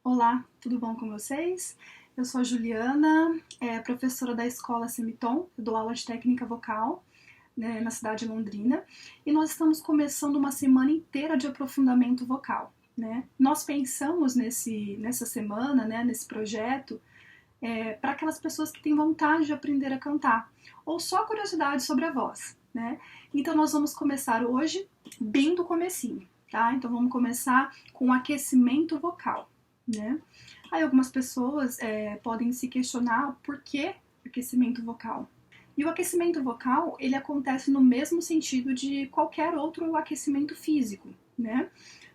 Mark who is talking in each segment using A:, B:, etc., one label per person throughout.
A: Olá, tudo bom com vocês? Eu sou a Juliana, professora da escola Semitom, dou aula de técnica vocal, né, na cidade de Londrina, e nós estamos começando uma semana inteira de aprofundamento vocal. Né? Nós pensamos nessa semana, né, nesse projeto, para aquelas pessoas que têm vontade de aprender a cantar, ou só curiosidade sobre a voz. Né? Então nós vamos começar hoje bem do comecinho, tá? Então vamos começar com o aquecimento vocal. Né? Aí algumas pessoas podem se questionar por que aquecimento vocal. E o aquecimento vocal, ele acontece no mesmo sentido de qualquer outro aquecimento físico, né?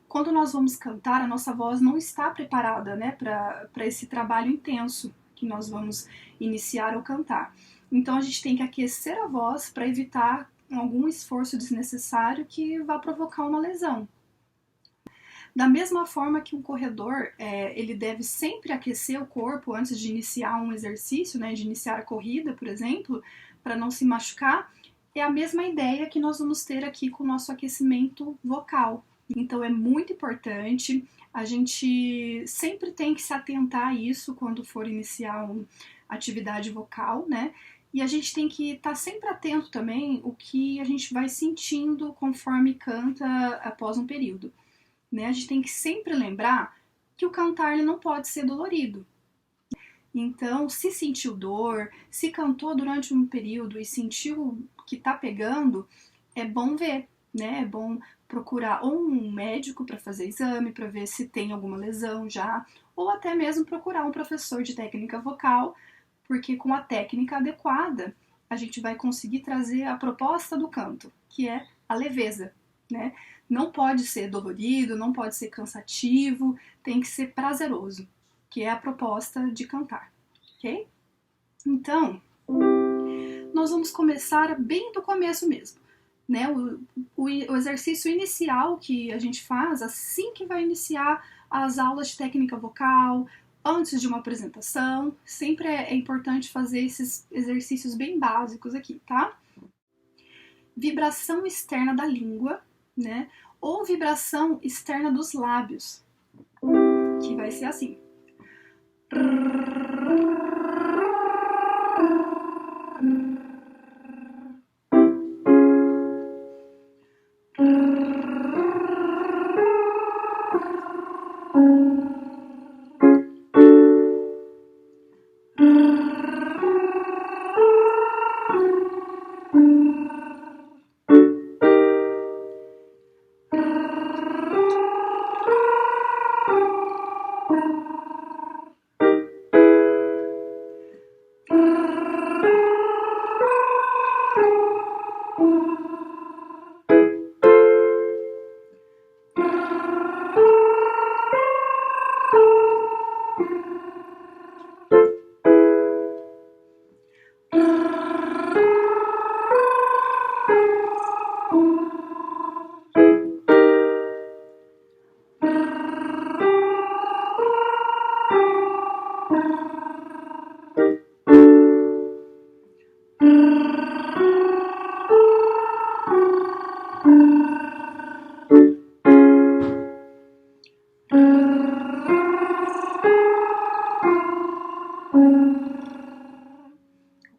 A: Quando nós vamos cantar, a nossa voz não está preparada, né, para esse trabalho intenso que nós vamos iniciar ou cantar. Então a gente tem que aquecer a voz para evitar algum esforço desnecessário que vá provocar uma lesão. Da mesma forma que um corredor, ele deve sempre aquecer o corpo antes de iniciar um exercício, né, de iniciar a corrida, por exemplo, para não se machucar, é a mesma ideia que nós vamos ter aqui com o nosso aquecimento vocal. Então é muito importante, a gente sempre tem que se atentar a isso quando for iniciar uma atividade vocal, né? E a gente tem que estar sempre atento também o que a gente vai sentindo conforme canta após um período. Né? A gente tem que sempre lembrar que o cantar ele não pode ser dolorido. Então, se sentiu dor, se cantou durante um período e sentiu que está pegando, é bom ver, né? É bom procurar ou um médico para fazer exame, para ver se tem alguma lesão já, ou até mesmo procurar um professor de técnica vocal, porque com a técnica adequada a gente vai conseguir trazer a proposta do canto, que é a leveza, né? Não pode ser dolorido, não pode ser cansativo, tem que ser prazeroso, que é a proposta de cantar, ok? Então, nós vamos começar bem do começo mesmo, né? O exercício inicial que a gente faz assim que vai iniciar as aulas de técnica vocal, antes de uma apresentação, sempre é importante fazer esses exercícios bem básicos aqui, tá? Vibração externa da língua, né? Ou vibração externa dos lábios, que vai ser assim.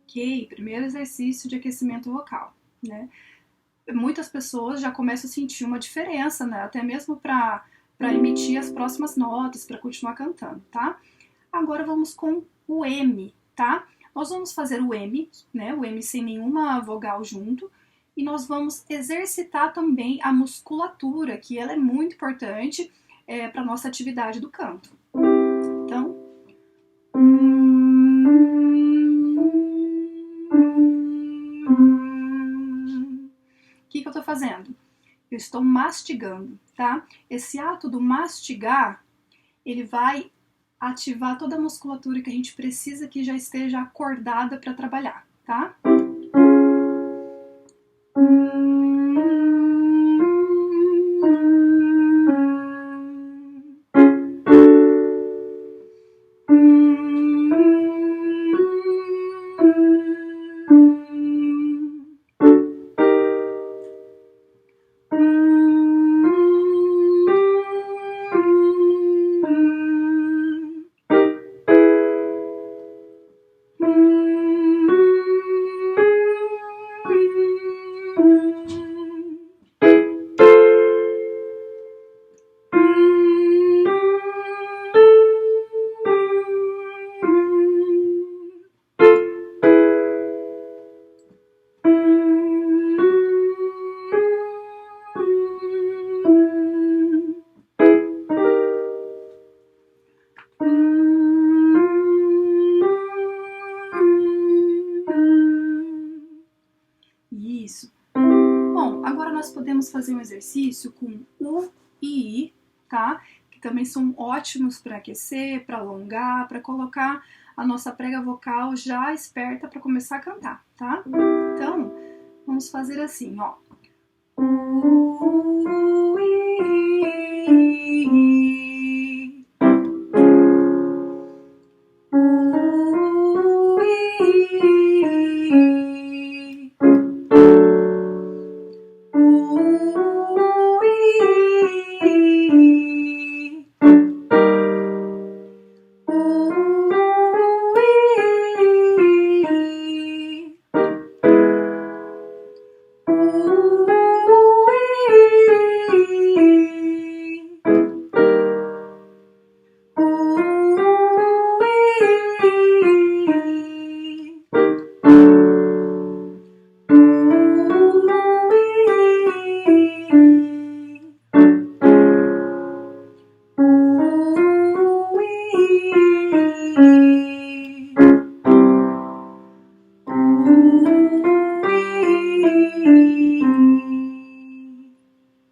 A: Ok, primeiro exercício de aquecimento vocal, né? Muitas pessoas já começam a sentir uma diferença, né? Até mesmo para emitir as próximas notas, para continuar cantando, tá? Agora vamos com o M, tá? Nós vamos fazer o M, né? O M sem nenhuma vogal junto, e nós vamos exercitar também a musculatura, que ela é muito importante para nossa atividade do canto. Então, o que eu estou fazendo? Eu estou mastigando, tá? Esse ato do mastigar, ele vai ativar toda a musculatura que a gente precisa que já esteja acordada para trabalhar, tá? fazer um exercício com U e I, tá? Que também são ótimos para aquecer, para alongar, para colocar a nossa prega vocal já esperta para começar a cantar, tá? Então, vamos fazer assim, ó. U, I, U, I,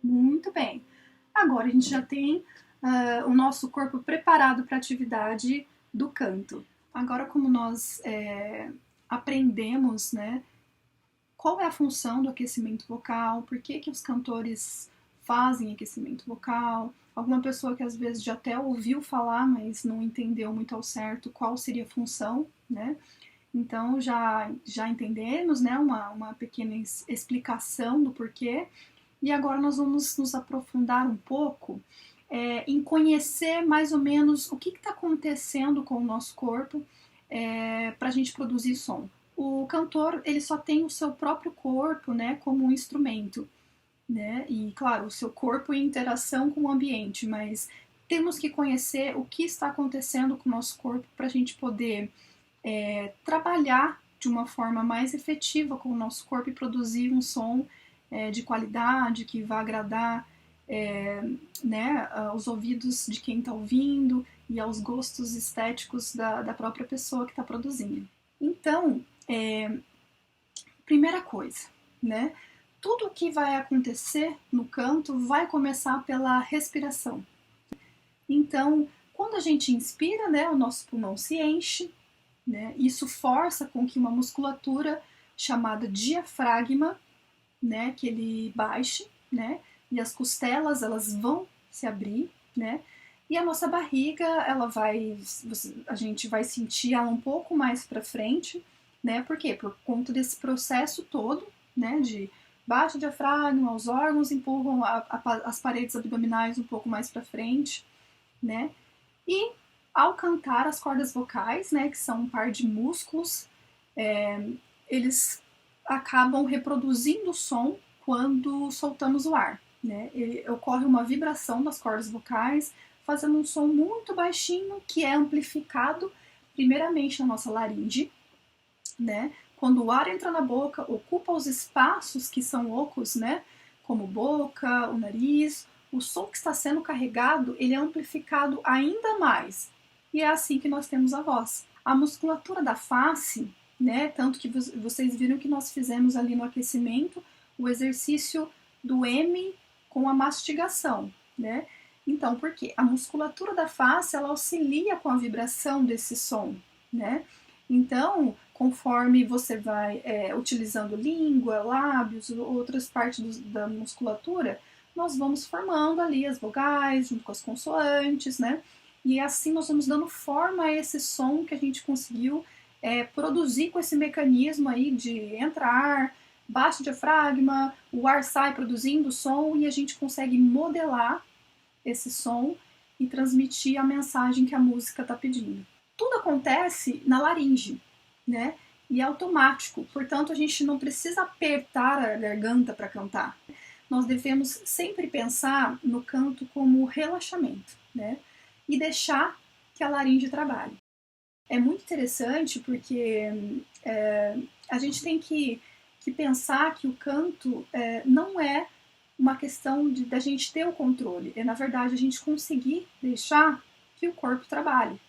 A: Muito bem. Agora a gente já tem o nosso corpo preparado para a atividade do canto. Agora, como nós aprendemos, né, qual é a função do aquecimento vocal, por que os cantores fazem aquecimento vocal, alguma pessoa que às vezes já até ouviu falar, mas não entendeu muito ao certo qual seria a função, né? Então já entendemos, né, uma pequena explicação do porquê, e agora nós vamos nos aprofundar um pouco em conhecer mais ou menos o que está acontecendo com o nosso corpo para a gente produzir som. O cantor, ele só tem o seu próprio corpo, né, como um instrumento, né, e claro, o seu corpo em interação com o ambiente, mas temos que conhecer o que está acontecendo com o nosso corpo para a gente poder trabalhar de uma forma mais efetiva com o nosso corpo e produzir um som de qualidade, que vá agradar né, aos ouvidos de quem está ouvindo e aos gostos estéticos da própria pessoa que está produzindo. Então, primeira coisa, né? Tudo o que vai acontecer no canto vai começar pela respiração. Então, quando a gente inspira, né, o nosso pulmão se enche, né? Isso força com que uma musculatura chamada diafragma, né, que ele baixe, né, e as costelas elas vão se abrir, né, e a nossa barriga a gente vai sentir ela um pouco mais para frente, né, por quê? Por conta desse processo todo, né, de baixo diafragma, os órgãos empurram as paredes abdominais um pouco mais para frente, né, e ao cantar as cordas vocais, né, que são um par de músculos, eles acabam reproduzindo o som quando soltamos o ar, né? Ocorre uma vibração das cordas vocais, fazendo um som muito baixinho que é amplificado primeiramente na nossa laringe, né? Quando o ar entra na boca, ocupa os espaços que são ocos, né? Como boca, o nariz, o som que está sendo carregado, ele é amplificado ainda mais. E é assim que nós temos a voz. A musculatura da face, né? Tanto que vocês viram que nós fizemos ali no aquecimento o exercício do M com a mastigação, né? Então, por quê? A musculatura da face, ela auxilia com a vibração desse som, né? Então, conforme você vai utilizando língua, lábios, outras partes da musculatura, nós vamos formando ali as vogais junto com as consoantes, né? E assim nós vamos dando forma a esse som que a gente conseguiu produzir com esse mecanismo aí de entrar, baixo diafragma, o ar sai produzindo som e a gente consegue modelar esse som e transmitir a mensagem que a música está pedindo. Tudo acontece na laringe, né? E é automático, portanto a gente não precisa apertar a garganta para cantar. Nós devemos sempre pensar no canto como relaxamento, né? E deixar que a laringe trabalhe. É muito interessante porque a gente tem que pensar que o canto não é uma questão da gente ter o controle, é na verdade a gente conseguir deixar que o corpo trabalhe.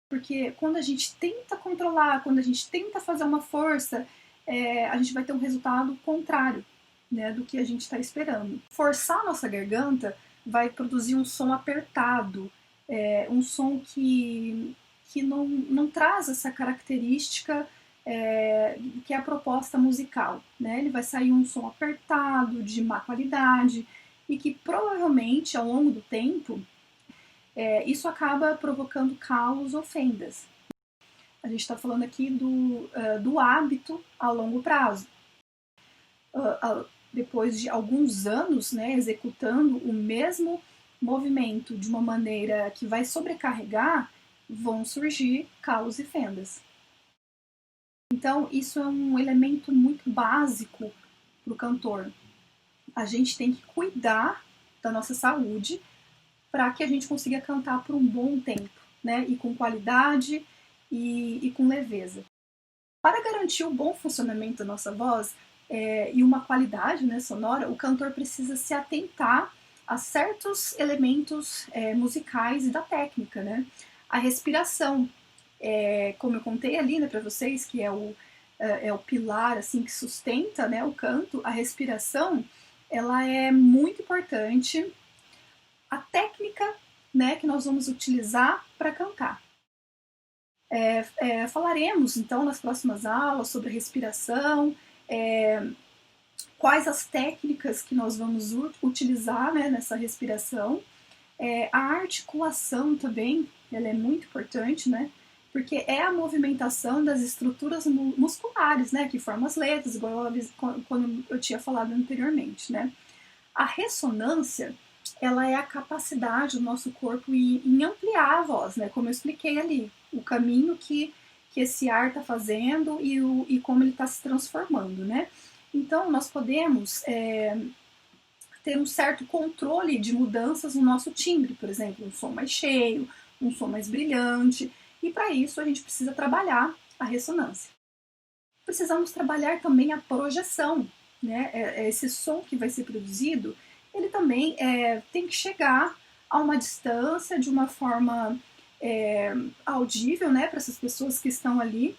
A: Porque quando a gente tenta controlar, quando a gente tenta fazer uma força, a gente vai ter um resultado contrário, né, do que a gente está esperando. Forçar a nossa garganta vai produzir um som apertado, um som que não traz essa característica que é a proposta musical, né? Ele vai sair um som apertado, de má qualidade, e que provavelmente, ao longo do tempo, isso acaba provocando calos ou fendas. A gente está falando aqui do hábito a longo prazo. Depois de alguns anos, né, executando o mesmo movimento de uma maneira que vai sobrecarregar, vão surgir calos e fendas. Então, isso é um elemento muito básico para o cantor. A gente tem que cuidar da nossa saúde para que a gente consiga cantar por um bom tempo, né? E com qualidade e com leveza. Para garantir o bom funcionamento da nossa voz e uma qualidade, né, sonora, o cantor precisa se atentar a certos elementos musicais e da técnica, né? A respiração, como eu contei ali, né, para vocês, que é o pilar assim que sustenta, né, o canto. A respiração, ela é muito importante. A técnica, né, que nós vamos utilizar para cantar. Falaremos então nas próximas aulas sobre respiração, quais as técnicas que nós vamos utilizar, né, nessa respiração. A articulação também, ela é muito importante, né, porque é a movimentação das estruturas musculares, né, que formam as letras, igual quando eu tinha falado anteriormente, né. A ressonância, ela é a capacidade do nosso corpo em ampliar a voz, né, como eu expliquei ali, o caminho que esse ar está fazendo e como ele está se transformando, né. Então, nós podemos ter um certo controle de mudanças no nosso timbre, por exemplo, um som mais cheio, um som mais brilhante, e para isso a gente precisa trabalhar a ressonância. Precisamos trabalhar também a projeção, né? Esse som que vai ser produzido, ele também tem que chegar a uma distância de uma forma audível, né, para essas pessoas que estão ali.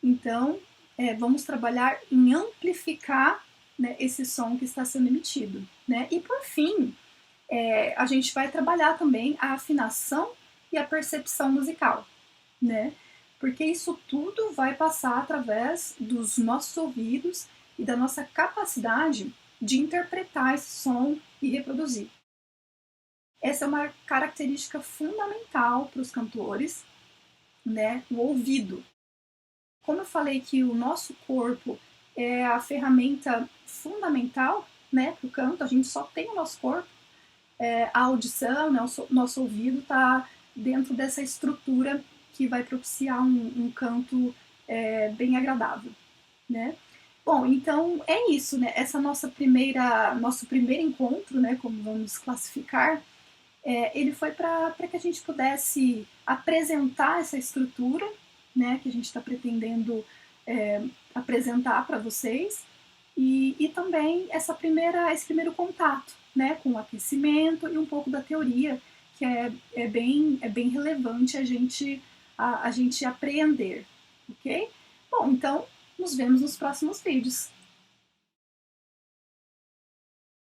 A: Então, vamos trabalhar em amplificar, né, esse som que está sendo emitido, né? E por fim, a gente vai trabalhar também a afinação e a percepção musical, né? Porque isso tudo vai passar através dos nossos ouvidos e da nossa capacidade de interpretar esse som e reproduzir. Essa é uma característica fundamental para os cantores, né? O ouvido. Como eu falei que o nosso corpo é a ferramenta fundamental, né, para o canto, a gente só tem o nosso corpo, a audição, né, o nosso ouvido está dentro dessa estrutura que vai propiciar um canto bem agradável, né? Bom, então é isso, né? Essa nosso primeiro encontro, né, como vamos classificar, ele foi para que a gente pudesse apresentar essa estrutura, né, que a gente está pretendendo apresentar para vocês, e também esse primeiro contato, né, com o aquecimento e um pouco da teoria, que é bem relevante a gente apreender, ok? Bom, então nos vemos nos próximos vídeos.